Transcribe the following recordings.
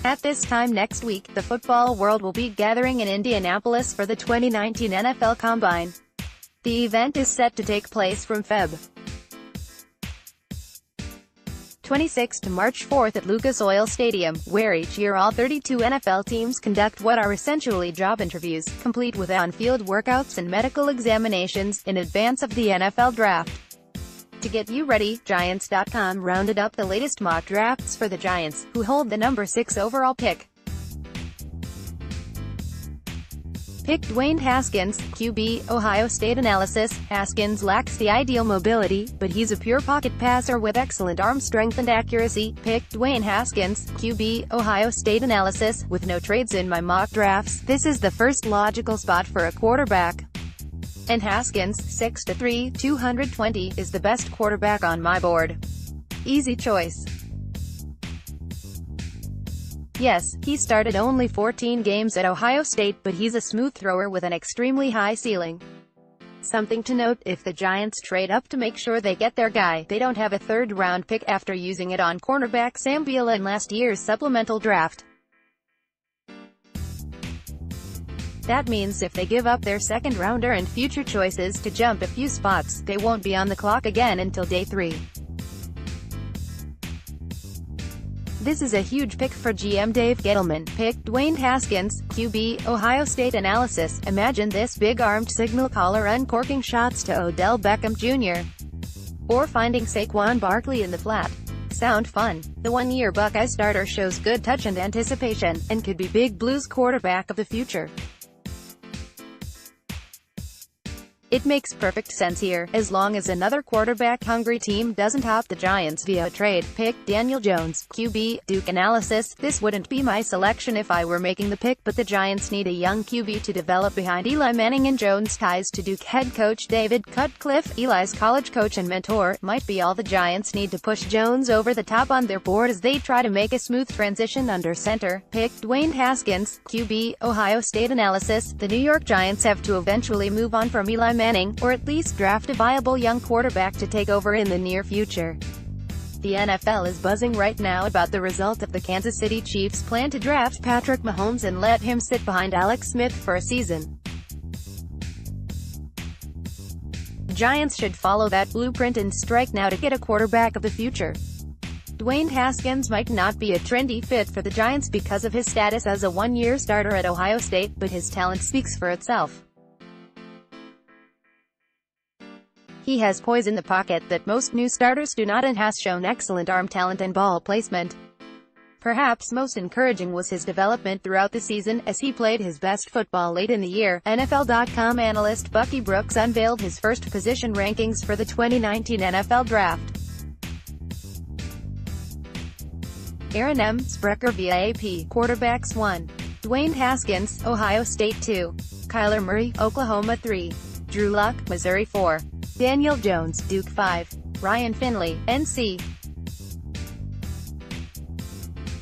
At this time next week, the football world will be gathering in Indianapolis for the 2019 NFL Combine. The event is set to take place from Feb. 26 to March 4 at Lucas Oil Stadium, where each year all 32 NFL teams conduct what are essentially job interviews, complete with on-field workouts and medical examinations, in advance of the NFL Draft. To get you ready, Giants.com rounded up the latest mock drafts for the Giants, who hold the number 6 overall pick. Pick Dwayne Haskins, QB, Ohio State Analysis. Haskins lacks the ideal mobility, but he's a pure pocket passer with excellent arm strength and accuracy. Pick Dwayne Haskins, QB, Ohio State Analysis. With no trades in my mock drafts, this is the first logical spot for a quarterback. And Haskins, 6'3", 220, is the best quarterback on my board. Easy choice. Yes, he started only 14 games at Ohio State, but he's a smooth thrower with an extremely high ceiling. Something to note, if the Giants trade up to make sure they get their guy, they don't have a third-round pick after using it on cornerback Sam Vila in last year's supplemental draft. That means if they give up their second-rounder and future choices to jump a few spots, they won't be on the clock again until day 3. This is a huge pick for GM Dave Gettleman. Pick Dwayne Haskins, QB, Ohio State Analysis. Imagine this big-armed signal caller uncorking shots to Odell Beckham Jr. or finding Saquon Barkley in the flat. Sound fun? The one-year Buckeye starter shows good touch and anticipation, and could be Big Blue's quarterback of the future. It makes perfect sense here, as long as another quarterback-hungry team doesn't hop the Giants via a trade. Pick Daniel Jones, QB, Duke Analysis. This wouldn't be my selection if I were making the pick, but the Giants need a young QB to develop behind Eli Manning, and Jones' ties to Duke head coach David Cutcliffe, Eli's college coach and mentor, might be all the Giants need to push Jones over the top on their board as they try to make a smooth transition under center. Pick Dwayne Haskins, QB, Ohio State Analysis. The New York Giants have to eventually move on from Eli Manning, or at least draft a viable young quarterback to take over in the near future. The NFL is buzzing right now about the result of the Kansas City Chiefs' plan to draft Patrick Mahomes and let him sit behind Alex Smith for a season. Giants should follow that blueprint and strike now to get a quarterback of the future. Dwayne Haskins might not be a trendy fit for the Giants because of his status as a one-year starter at Ohio State, but his talent speaks for itself. He has poise in the pocket that most new starters do not, and has shown excellent arm talent and ball placement. Perhaps most encouraging was his development throughout the season, as he played his best football late in the year. NFL.com analyst Bucky Brooks unveiled his first position rankings for the 2019 NFL Draft. Aaron M. Sprecher via AP, quarterbacks 1. Dwayne Haskins, Ohio State 2. Kyler Murray, Oklahoma 3. Drew Luck, Missouri 4. Daniel Jones, Duke 5. Ryan Finley, NC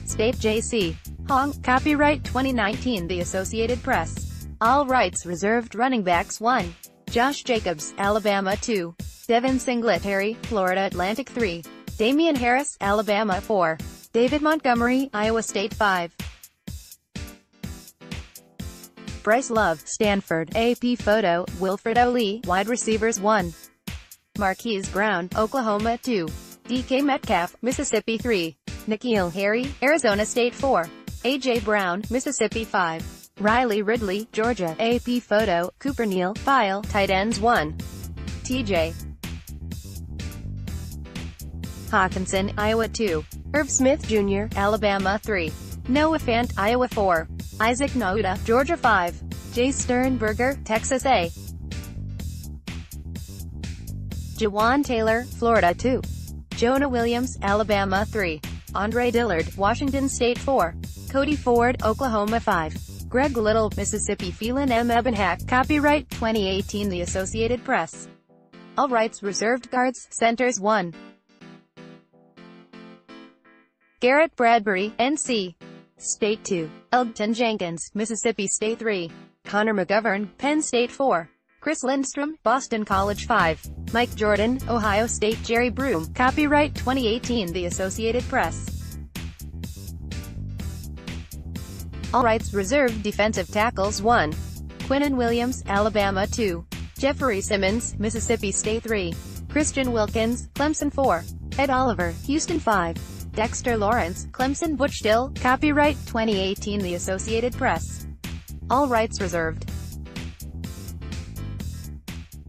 State JC. Hong, copyright 2019 The Associated Press. All rights reserved. Running backs 1. Josh Jacobs, Alabama 2. Devin Singletary, Florida Atlantic 3. Damian Harris, Alabama 4. David Montgomery, Iowa State 5. Bryce Love, Stanford, AP photo. Wilfred O'Lee, wide receivers 1. Marquise Brown, Oklahoma 2. DK Metcalf, Mississippi 3. N'Keal Harry, Arizona State 4. AJ Brown, Mississippi 5. Riley Ridley, Georgia, AP photo. Cooper Neal, file. Tight ends 1. TJ Hawkinson, Iowa 2. Irv Smith Jr., Alabama 3. Noah Fant, Iowa 4. Isaac Nauta, Georgia 5. Jay Sternberger, Texas A. Jawan Taylor, Florida 2. Jonah Williams, Alabama 3. Andre Dillard, Washington State 4. Cody Ford, Oklahoma 5. Greg Little, Mississippi. Phelan M. Ebenhack, copyright 2018 The Associated Press. All rights reserved. Guards, centers 1. Garrett Bradbury, NC State 2. Elgton Jenkins, Mississippi State 3. Connor McGovern, Penn State 4. Chris Lindstrom, Boston College 5. Mike Jordan, Ohio State. Jerry Broom, copyright 2018 The Associated Press. All rights reserved. Defensive tackles 1. Quinnen Williams, Alabama 2. Jeffrey Simmons, Mississippi State 3. Christian Wilkins, Clemson 4. Ed Oliver, Houston 5. Dexter Lawrence, Clemson. Butch Dill, copyright 2018 The Associated Press. All rights reserved.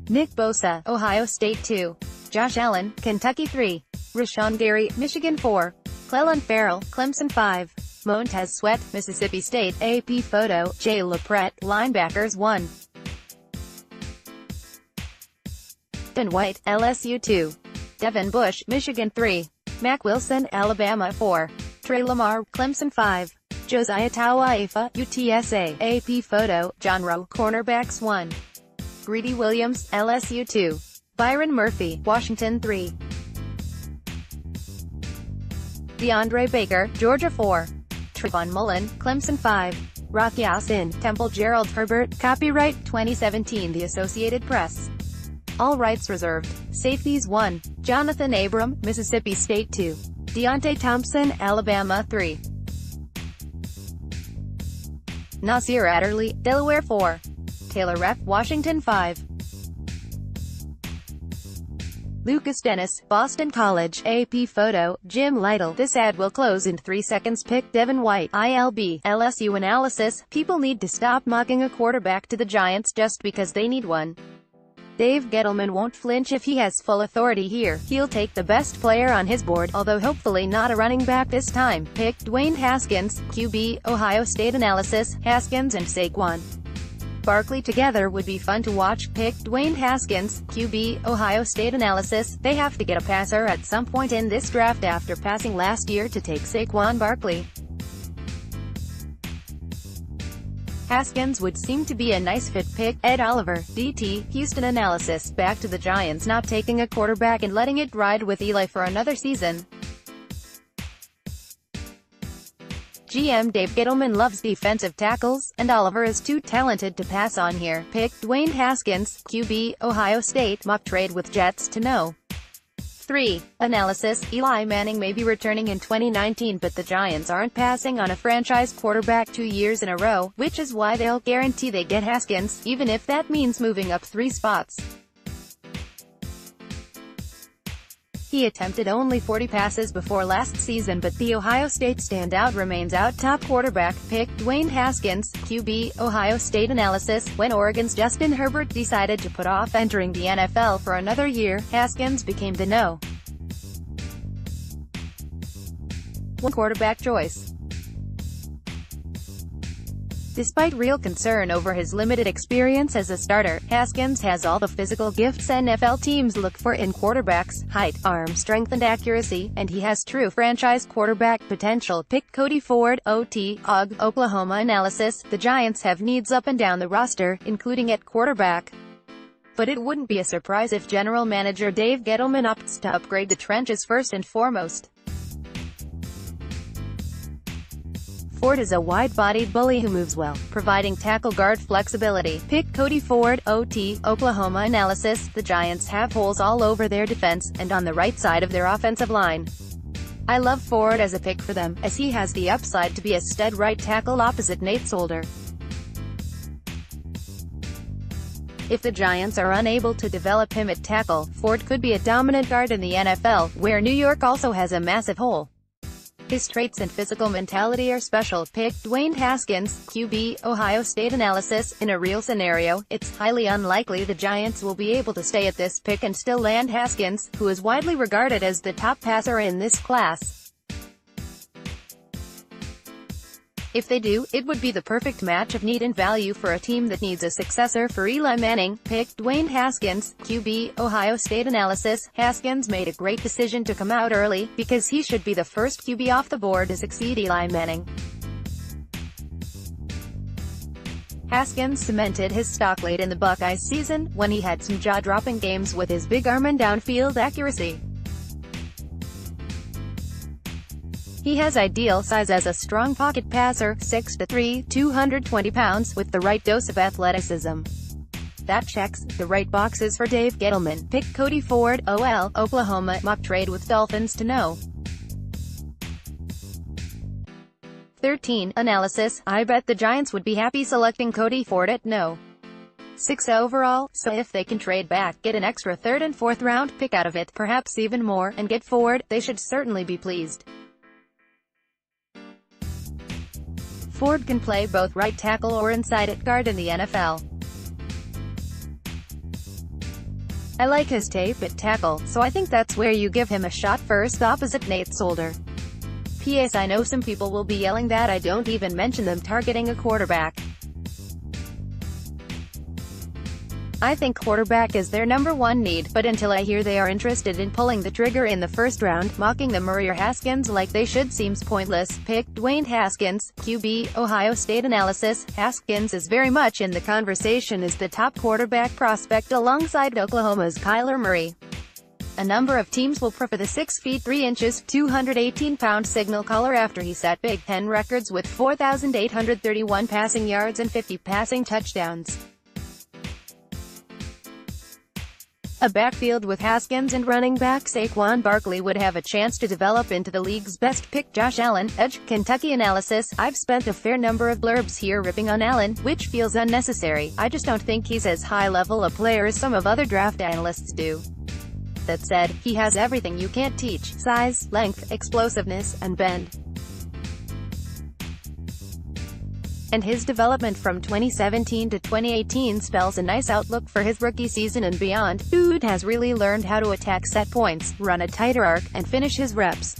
Nick Bosa, Ohio State 2. Josh Allen, Kentucky 3. Rashawn Gary, Michigan 4. Clelin Ferrell, Clemson 5. Montez Sweat, Mississippi State. AP photo, Jay LaPrette, linebackers 1. Ben White, LSU 2. Devin Bush, Michigan 3. Mac Wilson, Alabama 4. Trey Lamar, Clemson 5. Josiah Tawaifa, UTSA. AP photo, John Rowe, cornerbacks 1. Greedy Williams, LSU 2. Byron Murphy, Washington 3. DeAndre Baker, Georgia 4. Trayvon Mullen, Clemson 5. Rock Ya-Sin, Temple. Gerald Herbert, copyright 2017 The Associated Press. All rights reserved. Safeties 1. Jonathan Abram, Mississippi State 2. Deontay Thompson, Alabama 3. Nasir Adderley, Delaware 4. Taylor Rapp, Washington 5. Lucas Dennis, Boston College. AP photo, Jim Lytle. This ad will close in 3 seconds. Pick Devin White, ILB. LSU analysis. People need to stop mocking a quarterback to the Giants just because they need one. Dave Gettleman won't flinch if he has full authority here. He'll take the best player on his board, although hopefully not a running back this time. Pick Dwayne Haskins, QB, Ohio State analysis. Haskins and Saquon Barkley together would be fun to watch. Pick Dwayne Haskins, QB, Ohio State analysis. They have to get a passer at some point in this draft after passing last year to take Saquon Barkley. Haskins would seem to be a nice fit. Pick Ed Oliver, DT, Houston analysis. Back to the Giants not taking a quarterback and letting it ride with Eli for another season. GM Dave Gettleman loves defensive tackles, and Oliver is too talented to pass on here. Pick Dwayne Haskins, QB, Ohio State. Mock trade with Jets to know. 3. Analysis. Eli Manning may be returning in 2019, but the Giants aren't passing on a franchise quarterback 2 years in a row, which is why they'll guarantee they get Haskins, even if that means moving up 3 spots. He attempted only 40 passes before last season, but the Ohio State standout remains out. Top quarterback. Pick Dwayne Haskins, QB, Ohio State analysis. When Oregon's Justin Herbert decided to put off entering the NFL for another year, Haskins became the no. 1 quarterback choice. Despite real concern over his limited experience as a starter, Haskins has all the physical gifts NFL teams look for in quarterbacks: height, arm strength and accuracy, and he has true franchise quarterback potential. Pick Cody Ford, OT, OG, Oklahoma analysis. The Giants have needs up and down the roster, including at quarterback. But it wouldn't be a surprise if general manager Dave Gettleman opts to upgrade the trenches first and foremost. Ford is a wide-bodied bully who moves well, providing tackle guard flexibility. Pick Cody Ford, OT, Oklahoma analysis. The Giants have holes all over their defense, and on the right side of their offensive line. I love Ford as a pick for them, as he has the upside to be a stud right tackle opposite Nate Solder. If the Giants are unable to develop him at tackle, Ford could be a dominant guard in the NFL, where New York also has a massive hole. His traits and physical mentality are special. Pick Dwayne Haskins, QB, Ohio State analysis. In a real scenario, it's highly unlikely the Giants will be able to stay at this pick and still land Haskins, who is widely regarded as the top passer in this class. If they do, it would be the perfect match of need and value for a team that needs a successor for Eli Manning. Pick Dwayne Haskins, QB, Ohio State analysis. Haskins made a great decision to come out early, because he should be the first QB off the board to succeed Eli Manning. Haskins cemented his stock late in the Buckeyes season, when he had some jaw-dropping games with his big arm and downfield accuracy. He has ideal size as a strong pocket passer, 6'3", 220 pounds, with the right dose of athleticism. That checks the right boxes for Dave Gettleman. Pick Cody Ford, OL, Oklahoma. Mock trade with Dolphins to know. 13. Analysis. I bet the Giants would be happy selecting Cody Ford at no. 6 overall, so if they can trade back, get an extra 3rd and 4th round pick out of it, perhaps even more, and get Ford, they should certainly be pleased. Ford can play both right tackle or inside at guard in the NFL. I like his tape at tackle, so I think that's where you give him a shot first opposite Nate Solder. P.S. I know some people will be yelling that I don't even mention them targeting a quarterback. I think quarterback is their #1 need, but until I hear they are interested in pulling the trigger in the first round, mocking the Murray or Haskins like they should seems pointless. Pick Dwayne Haskins, QB, Ohio State Analysis. Haskins is very much in the conversation as the top quarterback prospect alongside Oklahoma's Kyler Murray. A number of teams will prefer the 6 feet 3 inches, 218-pound signal caller after he set Big Ten records with 4,831 passing yards and 50 passing touchdowns. A backfield with Haskins and running back Saquon Barkley would have a chance to develop into the league's best pick. Josh Allen, Edge, Kentucky Analysis. I've spent a fair number of blurbs here ripping on Allen, which feels unnecessary. I just don't think he's as high-level a player as some of other draft analysts do. That said, he has everything you can't teach: size, length, explosiveness, and bend. And his development from 2017 to 2018 spells a nice outlook for his rookie season and beyond. Dude has really learned how to attack set points, run a tighter arc, and finish his reps.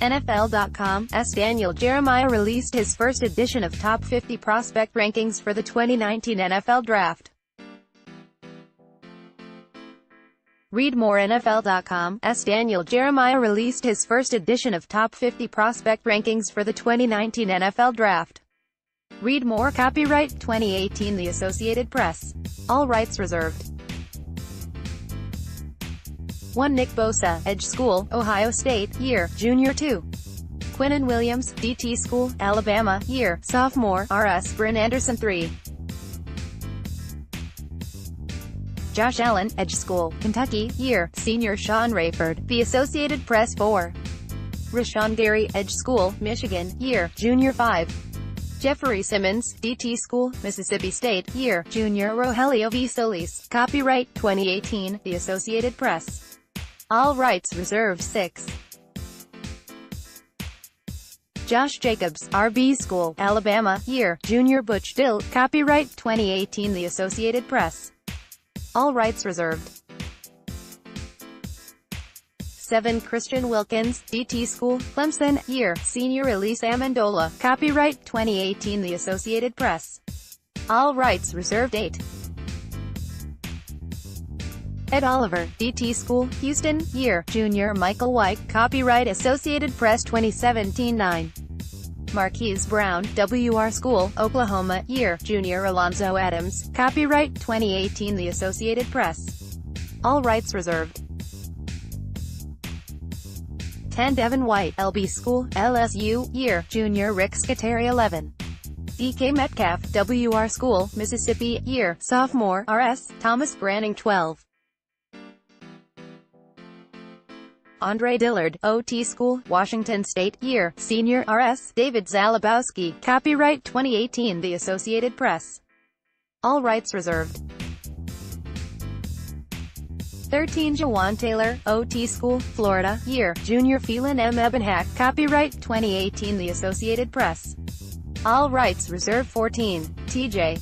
NFL.com's Daniel Jeremiah released his first edition of Top 50 Prospect Rankings for the 2019 NFL Draft. Read more. NFL.com's Daniel Jeremiah released his first edition of Top 50 Prospect Rankings for the 2019 NFL Draft. Read more. Copyright 2018 The Associated Press. All rights reserved. 1. Nick Bosa, Edge School, Ohio State, year, Junior 2. Quinnen Williams, DT School, Alabama, year, Sophomore, RS. Bryn Anderson 3. Josh Allen, Edge School, Kentucky, year, Senior. Sean Rayford, The Associated Press 4. Rashawn Gary, Edge School, Michigan, year, Junior 5. Jeffrey Simmons, DT School, Mississippi State, year, Junior. Rogelio V. Solis, copyright 2018, The Associated Press. All rights reserved. 6. Josh Jacobs, RB School, Alabama, year, Junior. Butch Dill, copyright 2018, The Associated Press. All rights reserved. 7. Christian Wilkins, DT School, Clemson, year, Senior. Elise Amendola, copyright 2018, The Associated Press. All rights reserved. 8. Ed Oliver, DT School, Houston, year, Junior. Michael White, copyright Associated Press 2017. 9. Marquise Brown, WR School, Oklahoma, year, Junior. Alonzo Adams, copyright 2018, The Associated Press. All rights reserved. 10. Devin White, LB School, LSU, year, Junior. Rick Scateri 11. DK Metcalf, WR School, Mississippi, year, Sophomore, RS. Thomas Branning 12. Andre Dillard, OT School, Washington State, year, Senior. RS. David Zalabowski, copyright 2018, The Associated Press. All rights reserved. 13. Jawan Taylor, OT School, Florida, year, Junior. Phelan M. Ebenhack, copyright 2018, The Associated Press. All rights reserved. 14. TJ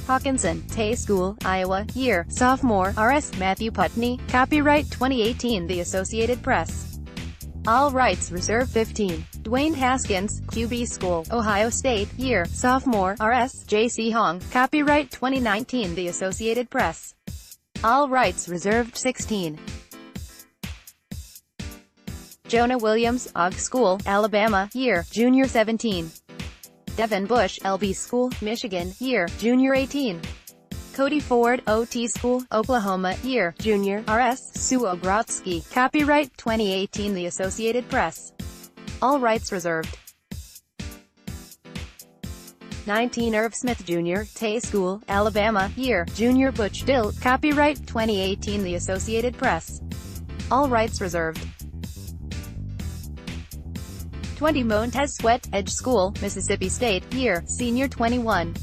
Hawkinson, Tay School, Iowa, year, Sophomore, RS. Matthew Putney, copyright 2018, The Associated Press. All rights reserved. 15. Dwayne Haskins, QB School, Ohio State, year, Sophomore, RS. J.C. Hong, copyright 2019, The Associated Press. All rights reserved. 16. Jonah Williams, Og School, Alabama, year, Junior. 17. Devin Bush, LB School, Michigan, year, Junior. 18. Cody Ford, OT School, Oklahoma, year, Junior. RS. Sue Ogrotsky, copyright 2018, The Associated Press. All rights reserved. 19. Irv Smith Jr., Tay School, Alabama, year, Junior. Butch Dill, copyright 2018, The Associated Press. All rights reserved. 20 Montez Sweat, Edge School, Mississippi State, year, senior 21.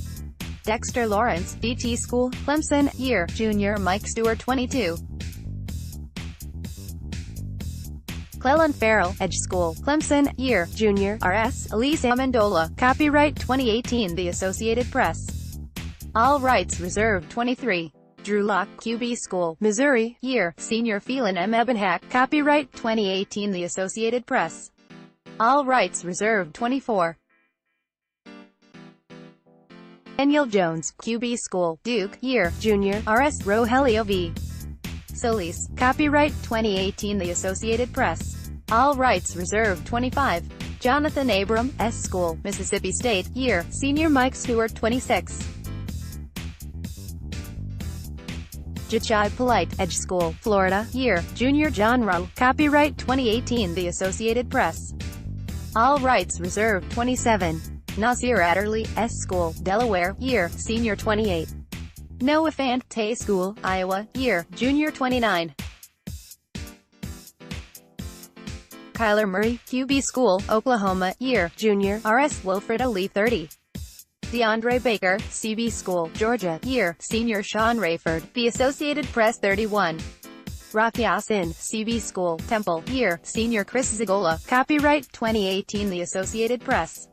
Dexter Lawrence, DT School, Clemson, year, junior Mike Stewart 22. Clellan Farrell, Edge School, Clemson, year, junior RS, Elise Amendola, copyright 2018 The Associated Press. All rights reserved 23. Drew Lock, QB School, Missouri, year, senior Phelan M. Ebenhack, copyright 2018 The Associated Press. All rights reserved 24. Daniel Jones, QB School, Duke, year, junior RS, Rogelio V. Solis, copyright 2018 The Associated Press. All rights reserved 25. Jonathan Abram, S. School, Mississippi State, year, senior Mike Stewart 26. Jachai Polite, Edge School, Florida, year, junior John Rowe, copyright 2018 The Associated Press. All rights reserved 27. Nasir Adderley, S. School, Delaware, year, senior 28. Noah Fant, Tay School, Iowa, year, junior 29. Kyler Murray, QB School, Oklahoma, year, junior RS, Wilfred Ali 30. DeAndre Baker, CB School, Georgia, year, senior Sean Rayford, The Associated Press 31. Rocky Asin, CB School, Temple, year, senior Chris Zagola, copyright 2018 The Associated Press.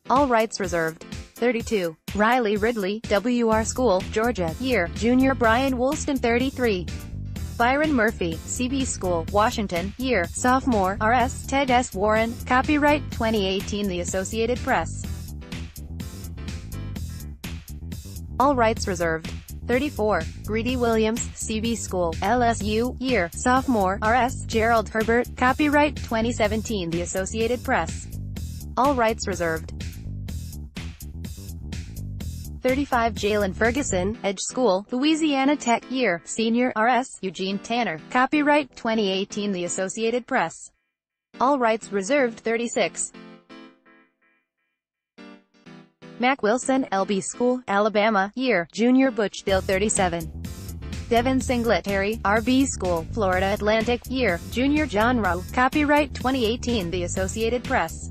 All rights reserved. 32. Riley Ridley, WR School, Georgia, year, junior Brian Woolston 33. Byron Murphy, CB School, Washington, year, sophomore RS, Ted S. Warren, copyright 2018 The Associated Press. All rights reserved. 34. Greedy Williams, CB School, LSU, year, sophomore RS, Gerald Herbert, copyright 2017 The Associated Press. All rights reserved. 35. Jalen Ferguson, Edge School, Louisiana Tech, year, senior RS, Eugene Tanner, copyright 2018 The Associated Press. All rights reserved. 36. Mac Wilson, LB School, Alabama, year, junior Butch Dill 37. Devin Singletary, RB School, Florida Atlantic, year, junior John Rowe, copyright 2018 The Associated Press.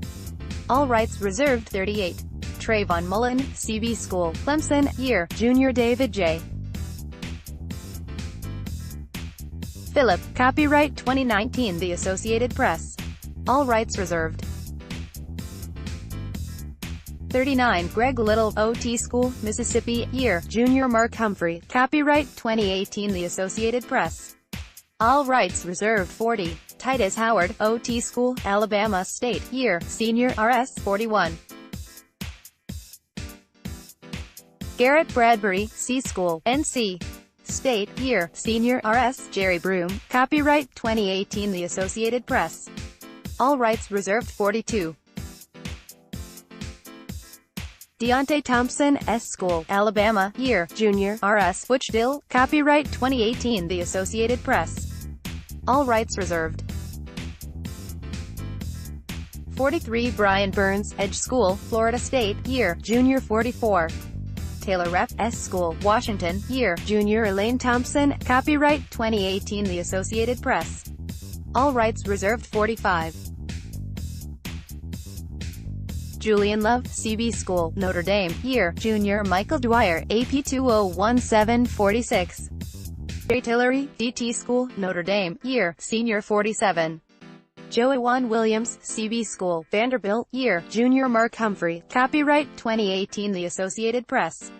All rights reserved. 38. Trayvon Mullen, CB School, Clemson, year, junior David J. Phillip, copyright 2019 The Associated Press. All rights reserved. 39. Greg Little, OT School, Mississippi, year, junior Mark Humphrey, copyright 2018 The Associated Press. All rights reserved. 40. Titus Howard, OT School, Alabama State, year, senior RS 41. Garrett Bradbury, C School, NC State, year, senior RS Jerry Broom, copyright 2018 The Associated Press. All rights reserved. 42. Deontay Thompson, S School, Alabama, year, junior RS Butch Dill, copyright 2018 The Associated Press. All rights reserved. 43. Brian Burns, Edge School, Florida State, year, junior 44. Taylor Rep, S School, Washington, year, junior Elaine Thompson, copyright 2018 The Associated Press. All rights reserved. 45. Julian Love, CB School, Notre Dame, year, junior Michael Dwyer, AP 201746. Jay Tillery, DT School, Notre Dame, year, senior 47. Joey Juan Williams, CB School, Vanderbilt, year, junior Mark Humphrey, copyright 2018 The Associated Press.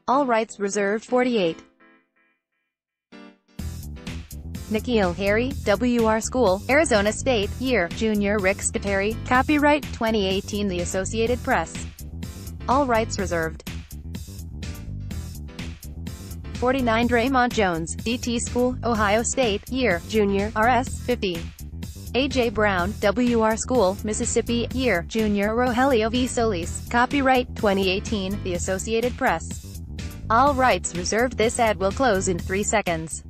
All rights reserved. 48. N'Keal Harry, WR School, Arizona State, year, junior Rick Scuteri, copyright 2018 The Associated Press. All rights reserved. 49. Draymond Jones, DT School, Ohio State, year, junior RS 50. A.J. Brown, WR School, Mississippi, year, junior Rogelio V. Solis, copyright 2018 The Associated Press. All rights reserved. This ad will close in 3 seconds.